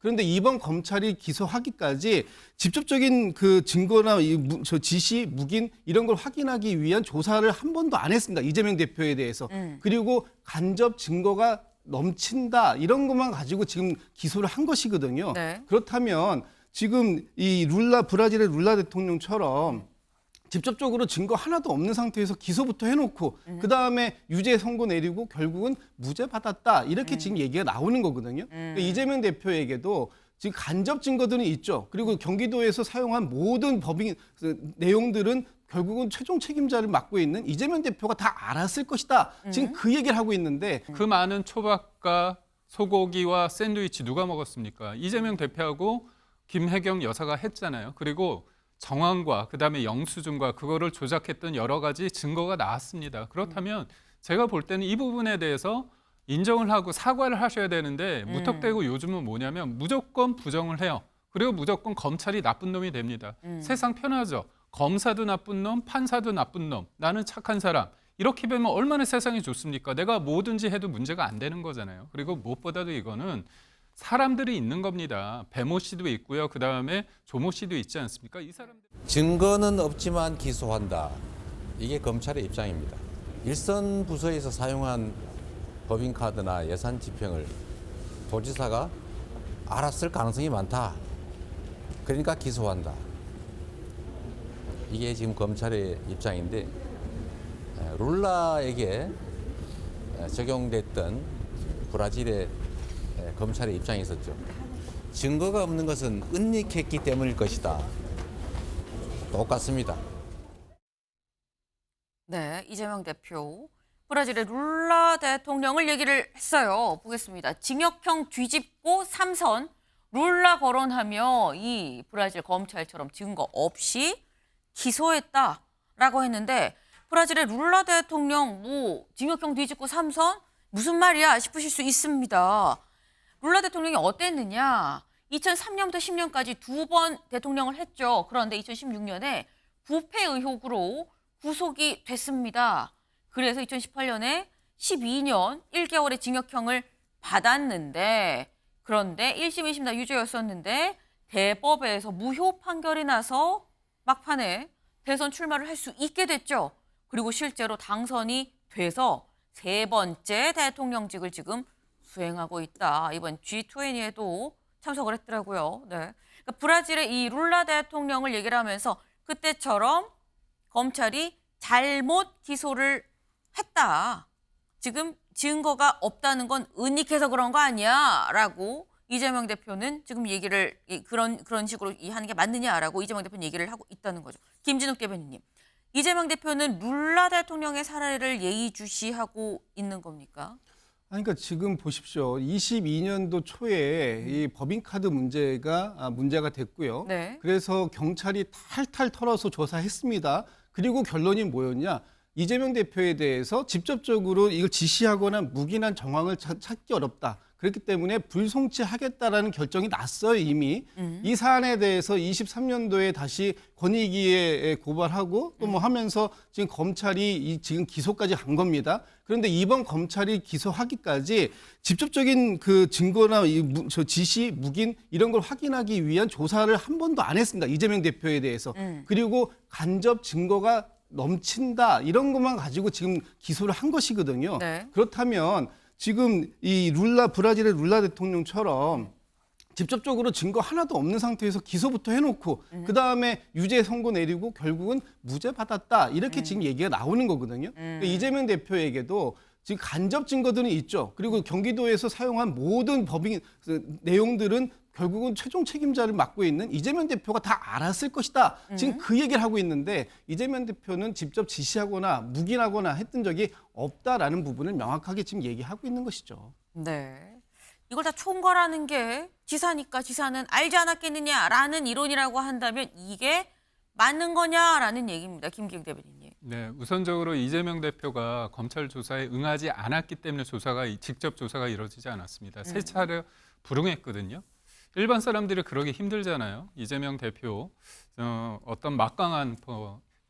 그런데 이번 검찰이 기소하기까지 직접적인 그 증거나 저 지시, 묵인 이런 걸 확인하기 위한 조사를 한 번도 안 했습니다. 이재명 대표에 대해서. 그리고 간접 증거가 넘친다 이런 것만 가지고 지금 기소를 한 것이거든요. 네. 그렇다면 지금 이 브라질의 룰라 대통령처럼 직접적으로 증거 하나도 없는 상태에서 기소부터 해놓고 그다음에 유죄 선고 내리고 결국은 무죄 받았다 이렇게 지금 얘기가 나오는 거거든요. 그러니까 이재명 대표에게도 지금 간접 증거들은 있죠. 그리고 경기도에서 사용한 모든 법인 내용들은 결국은 최종 책임자를 맡고 있는 이재명 대표가 다 알았을 것이다. 지금 그 얘기를 하고 있는데 그 많은 초밥과 소고기와 샌드위치 누가 먹었습니까? 이재명 대표하고 김혜경 여사가 했잖아요. 그리고 정황과 그다음에 영수증과 그거를 조작했던 여러 가지 증거가 나왔습니다. 그렇다면 제가 볼 때는 이 부분에 대해서 인정을 하고 사과를 하셔야 되는데 무턱대고 요즘은 뭐냐면 무조건 부정을 해요. 그리고 무조건 검찰이 나쁜 놈이 됩니다. 세상 편하죠. 검사도 나쁜 놈, 판사도 나쁜 놈, 나는 착한 사람. 이렇게 되면 얼마나 세상이 좋습니까? 내가 뭐든지 해도 문제가 안 되는 거잖아요. 그리고 무엇보다도 이거는 사람들이 있는 겁니다. 배모 씨도 있고요. 그다음에 조모 씨도 있지 않습니까? 이 사람들 증거는 없지만 기소한다. 이게 검찰의 입장입니다. 일선 부서에서 사용한 법인카드나 예산 집행을 도지사가 알았을 가능성이 많다. 그러니까 기소한다. 이게 지금 검찰의 입장인데 룰라에게 적용됐던 브라질의 검찰의 입장이 있었죠. 증거가 없는 것은 은닉했기 때문일 것이다. 똑같습니다. 네, 이재명 대표. 브라질의 룰라 대통령을 얘기를 했어요. 보겠습니다. 징역형 뒤집고 3선 룰라 거론하며 이 브라질 검찰처럼 증거 없이 기소했다라고 했는데 브라질의 룰라 대통령 징역형 뒤집고 3선 무슨 말이야 싶으실 수 있습니다. 룰라 대통령이 어땠느냐. 2003년부터 10년까지 2번 대통령을 했죠. 그런데 2016년에 부패 의혹으로 구속이 됐습니다. 그래서 2018년에 12년 1개월의 징역형을 받았는데 그런데 1심, 2심 다 유죄였었는데 대법에서 무효 판결이 나서 막판에 대선 출마를 할 수 있게 됐죠. 그리고 실제로 당선이 돼서 3번째 대통령직을 지금 수행하고 있다. 이번 G20에도 참석을 했더라고요. 네. 그러니까 브라질의 이 룰라 대통령을 얘기를 하면서 그때처럼 검찰이 잘못 기소를 했다. 지금 증거가 없다는 건 은닉해서 그런 거 아니야? 라고 이재명 대표는 지금 얘기를 그런 식으로 하는 게 맞느냐라고 이재명 대표는 얘기를 하고 있다는 거죠. 김진욱 대변인님. 이재명 대표는 룰라 대통령의 사례를 예의주시하고 있는 겁니까? 아니, 그러니까 지금 보십시오. 22년도 초에 이 법인카드 문제가 됐고요. 네. 그래서 경찰이 탈탈 털어서 조사했습니다. 그리고 결론이 뭐였냐? 이재명 대표에 대해서 직접적으로 이걸 지시하거나 묵인한 정황을 찾기 어렵다. 그렇기 때문에 불송치하겠다라는 결정이 났어요, 이미. 이 사안에 대해서 23년도에 다시 권익위에 고발하고 또 뭐 하면서 지금 검찰이 지금 기소까지 간 겁니다. 그런데 이번 검찰이 기소하기까지 직접적인 그 증거나 저 지시, 묵인 이런 걸 확인하기 위한 조사를 한 번도 안 했습니다. 이재명 대표에 대해서. 그리고 간접 증거가 넘친다 이런 것만 가지고 지금 기소를 한 것이거든요. 네. 그렇다면 지금 이 브라질의 룰라 대통령처럼 직접적으로 증거 하나도 없는 상태에서 기소부터 해놓고 그다음에 유죄 선고 내리고 결국은 무죄 받았다 이렇게 지금 얘기가 나오는 거거든요. 그러니까 이재명 대표에게도 지금 간접 증거들은 있죠. 그리고 경기도에서 사용한 모든 법인 내용들은 결국은 최종 책임자를 맡고 있는 이재명 대표가 다 알았을 것이다. 지금 그 얘기를 하고 있는데 이재명 대표는 직접 지시하거나 묵인하거나 했던 적이 없다라는 부분을 명확하게 지금 얘기하고 있는 것이죠. 네. 이걸 다 총괄하는 게 지사니까 지사는 알지 않았겠느냐라는 이론이라고 한다면 이게 맞는 거냐라는 얘기입니다. 김기욱 대변인님. 네, 우선적으로 이재명 대표가 검찰 조사에 응하지 않았기 때문에 직접 조사가 이루어지지 않았습니다. 세 차례 불응했거든요. 일반 사람들이 그러기 힘들잖아요. 이재명 대표 어떤 막강한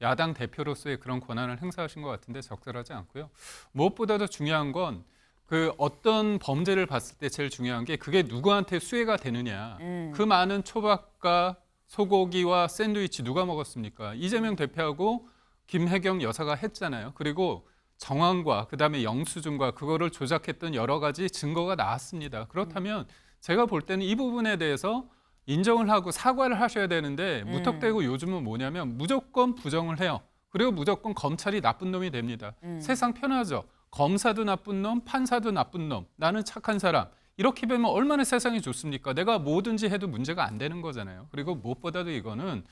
야당 대표로서의 그런 권한을 행사하신 것 같은데 적절하지 않고요. 무엇보다도 중요한 건 그 어떤 범죄를 봤을 때 제일 중요한 게 그게 누구한테 수혜가 되느냐. 그 많은 초밥과 소고기와 샌드위치 누가 먹었습니까? 이재명 대표하고 김혜경 여사가 했잖아요. 그리고 정황과 그다음에 영수증과 그거를 조작했던 여러 가지 증거가 나왔습니다. 그렇다면 제가 볼 때는 이 부분에 대해서 인정을 하고 사과를 하셔야 되는데 무턱대고 요즘은 뭐냐면 무조건 부정을 해요. 그리고 무조건 검찰이 나쁜 놈이 됩니다. 세상 편하죠. 검사도 나쁜 놈, 판사도 나쁜 놈, 나는 착한 사람. 이렇게 되면 얼마나 세상이 좋습니까? 내가 뭐든지 해도 문제가 안 되는 거잖아요. 그리고 무엇보다도 이거는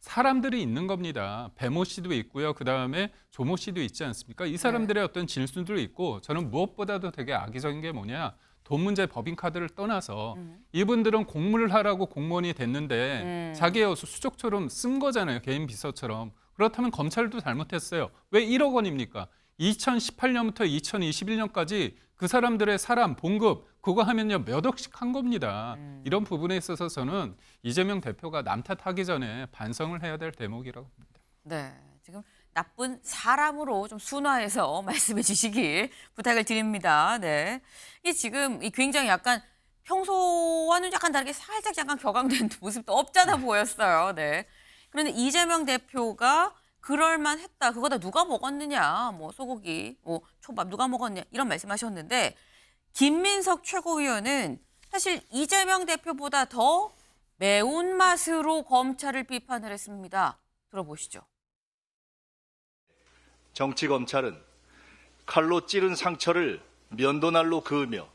사람들이 있는 겁니다. 배모 씨도 있고요. 그다음에 조모 씨도 있지 않습니까? 이 사람들의 어떤 질문도 있고 저는 무엇보다도 되게 악의적인 게 뭐냐. 돈 문제 법인카드를 떠나서 이분들은 공무를 하라고 공무원이 됐는데 자기의 수족처럼 쓴 거잖아요. 개인 비서처럼. 그렇다면 검찰도 잘못했어요. 왜 1억 원입니까? 2018년부터 2021년까지 그 사람들의 사람, 봉급 그거 하면요 몇 억씩 한 겁니다. 이런 부분에 있어서 저는 이재명 대표가 남 탓하기 전에 반성을 해야 될 대목이라고 봅니다. 네, 지금 나쁜 사람으로 좀 순화해서 말씀해 주시길 부탁을 드립니다. 네, 이 지금 이 굉장히 약간 평소와는 약간 다르게 살짝 약간 격앙된 모습도 없잖아 보였어요. 네, 그런데 이재명 대표가 그럴만했다. 그거 다 누가 먹었느냐? 뭐 소고기, 뭐 초밥 누가 먹었냐? 이런 말씀하셨는데 김민석 최고위원은 사실 이재명 대표보다 더 매운맛으로 검찰을 비판을 했습니다. 들어보시죠. 정치 검찰은 칼로 찌른 상처를 면도날로 그으며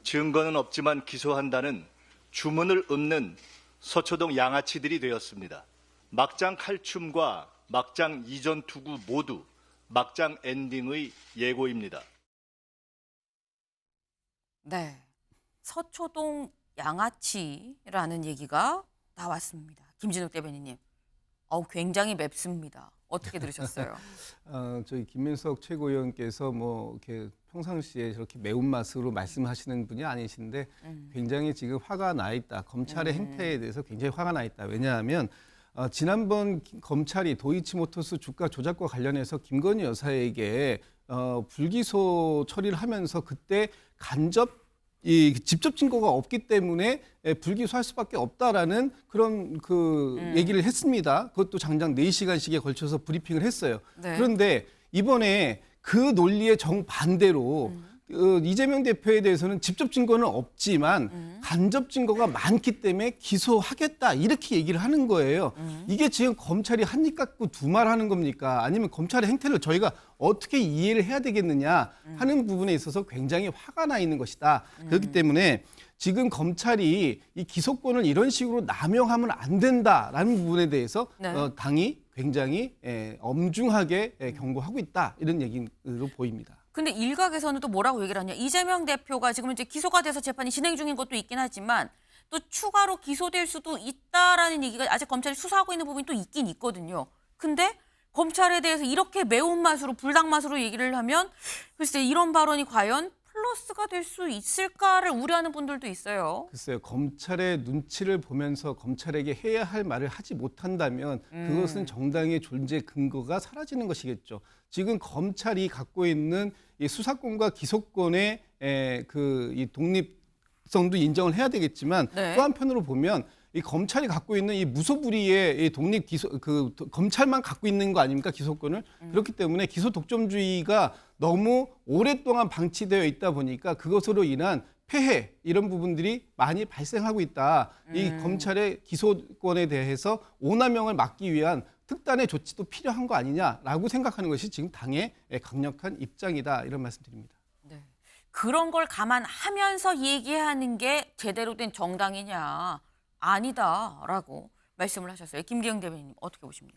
증거는 없지만 기소한다는 주문을 읊는 서초동 양아치들이 되었습니다. 막장 칼춤과 막장 이전 투구 모두 막장 엔딩의 예고입니다. 네, 서초동 양아치라는 얘기가 나왔습니다. 김진욱 대변인님, 굉장히 맵습니다. 어떻게 들으셨어요? 저희 김민석 최고위원께서 뭐 이렇게 평상시에 저렇게 매운맛으로 말씀하시는 분이 아니신데 굉장히 지금 화가 나 있다. 검찰의 행태에 대해서 굉장히 화가 나 있다. 왜냐하면 지난번 검찰이 도이치모터스 주가 조작과 관련해서 김건희 여사에게 불기소 처리를 하면서 그때 직접 증거가 없기 때문에 불기소할 수밖에 없다라는 그런 얘기를 했습니다. 그것도 장장 4시간씩에 걸쳐서 브리핑을 했어요. 네. 그런데 이번에 그 논리의 정반대로 이재명 대표에 대해서는 직접 증거는 없지만 간접 증거가 많기 때문에 기소하겠다 이렇게 얘기를 하는 거예요. 이게 지금 검찰이 한 입 갖고 두 말 하는 겁니까? 아니면 검찰의 행태를 저희가 어떻게 이해를 해야 되겠느냐 하는 부분에 있어서 굉장히 화가 나 있는 것이다. 그렇기 때문에 지금 검찰이 이 기소권을 이런 식으로 남용하면 안 된다라는 부분에 대해서 네. 당이 굉장히 엄중하게 경고하고 있다 이런 얘기로 보입니다. 근데 일각에서는 또 뭐라고 얘기를 하냐. 이재명 대표가 지금 이제 기소가 돼서 재판이 진행 중인 것도 있긴 하지만 또 추가로 기소될 수도 있다라는 얘기가 아직 검찰이 수사하고 있는 부분이 또 있긴 있거든요. 근데 검찰에 대해서 이렇게 매운맛으로 불닭맛으로 얘기를 하면 글쎄 이런 발언이 과연 플러스가 될 수 있을까를 우려하는 분들도 있어요. 글쎄요. 검찰의 눈치를 보면서 검찰에게 해야 할 말을 하지 못한다면 그것은 정당의 존재 근거가 사라지는 것이겠죠. 지금 검찰이 갖고 있는 이 수사권과 기소권의 이 독립성도 인정을 해야 되겠지만 네. 또 한편으로 보면 이 검찰이 갖고 있는 이 무소불위의 이 독립 기소 검찰만 갖고 있는 거 아닙니까 기소권을 그렇기 때문에 기소 독점주의가 너무 오랫동안 방치되어 있다 보니까 그것으로 인한 폐해 이런 부분들이 많이 발생하고 있다. 이 검찰의 기소권에 대해서 오남용을 막기 위한 특단의 조치도 필요한 거 아니냐라고 생각하는 것이 지금 당의 강력한 입장이다 이런 말씀드립니다. 네. 그런 걸 감안하면서 얘기하는 게 제대로 된 정당이냐 아니다라고 말씀을 하셨어요. 김기영 대변인님 어떻게 보십니까?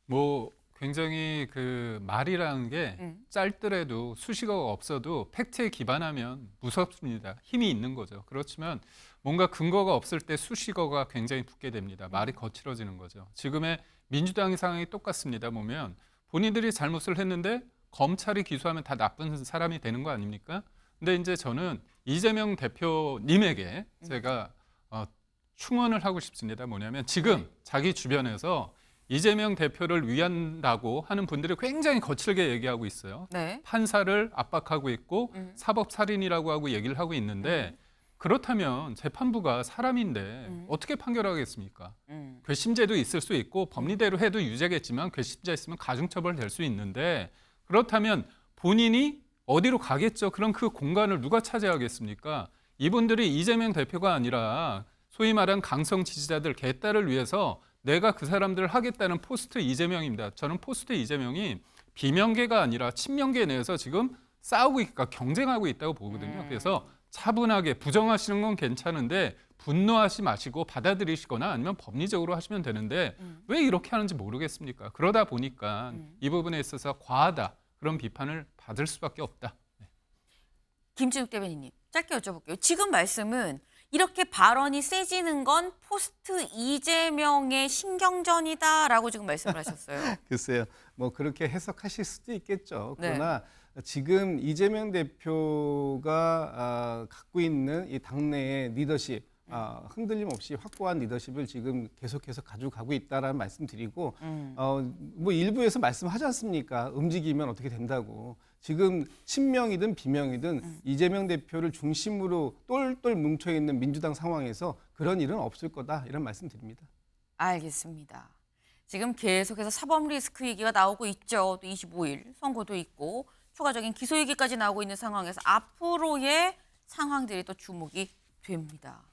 뭐 굉장히 그 말이라는 게 짧더라도 수식어가 없어도 팩트에 기반하면 무섭습니다. 힘이 있는 거죠. 그렇지만 뭔가 근거가 없을 때 수식어가 굉장히 붙게 됩니다. 말이 거칠어지는 거죠. 지금의 민주당의 상황이 똑같습니다. 보면 본인들이 잘못을 했는데 검찰이 기소하면 다 나쁜 사람이 되는 거 아닙니까? 근데 이제 저는 이재명 대표님에게 제가 충원을 하고 싶습니다. 뭐냐면 지금 자기 주변에서 이재명 대표를 위한다고 하는 분들이 굉장히 거칠게 얘기하고 있어요. 네. 판사를 압박하고 있고 사법살인이라고 하고 얘기를 하고 있는데 그렇다면 재판부가 사람인데 어떻게 판결하겠습니까? 괘씸죄도 있을 수 있고 법리대로 해도 유죄겠지만 괘씸죄 있으면 가중처벌 될 수 있는데 그렇다면 본인이 어디로 가겠죠? 그럼 그 공간을 누가 차지하겠습니까? 이분들이 이재명 대표가 아니라 소위 말한 강성 지지자들 개딸을 위해서 내가 그 사람들을 하겠다는 포스트 이재명입니다. 저는 포스트 이재명이 비명계가 아니라 친명계 내에서 지금 싸우고 있고 경쟁하고 있다고 보거든요. 그래서 차분하게 부정하시는 건 괜찮은데 분노하지 마시고 받아들이시거나 아니면 법리적으로 하시면 되는데 왜 이렇게 하는지 모르겠습니까? 그러다 보니까 이 부분에 있어서 과하다 그런 비판을 받을 수밖에 없다. 김진욱 대변인님, 짧게 여쭤볼게요. 지금 말씀은 이렇게 발언이 세지는 건 포스트 이재명의 신경전이다라고 지금 말씀을 하셨어요. 글쎄요. 뭐 그렇게 해석하실 수도 있겠죠. 네. 그러나 지금 이재명 대표가 갖고 있는 이 당내의 리더십, 흔들림 없이 확고한 리더십을 지금 계속해서 가지고 가고 있다라는 말씀드리고 뭐 일부에서 말씀하지 않습니까? 움직이면 어떻게 된다고. 지금 친명이든 비명이든 이재명 대표를 중심으로 똘똘 뭉쳐있는 민주당 상황에서 그런 일은 없을 거다 이런 말씀드립니다. 알겠습니다. 지금 계속해서 사법 리스크 얘기가 나오고 있죠. 또 25일 선고도 있고 추가적인 기소 얘기까지 나오고 있는 상황에서 앞으로의 상황들이 또 주목이 됩니다.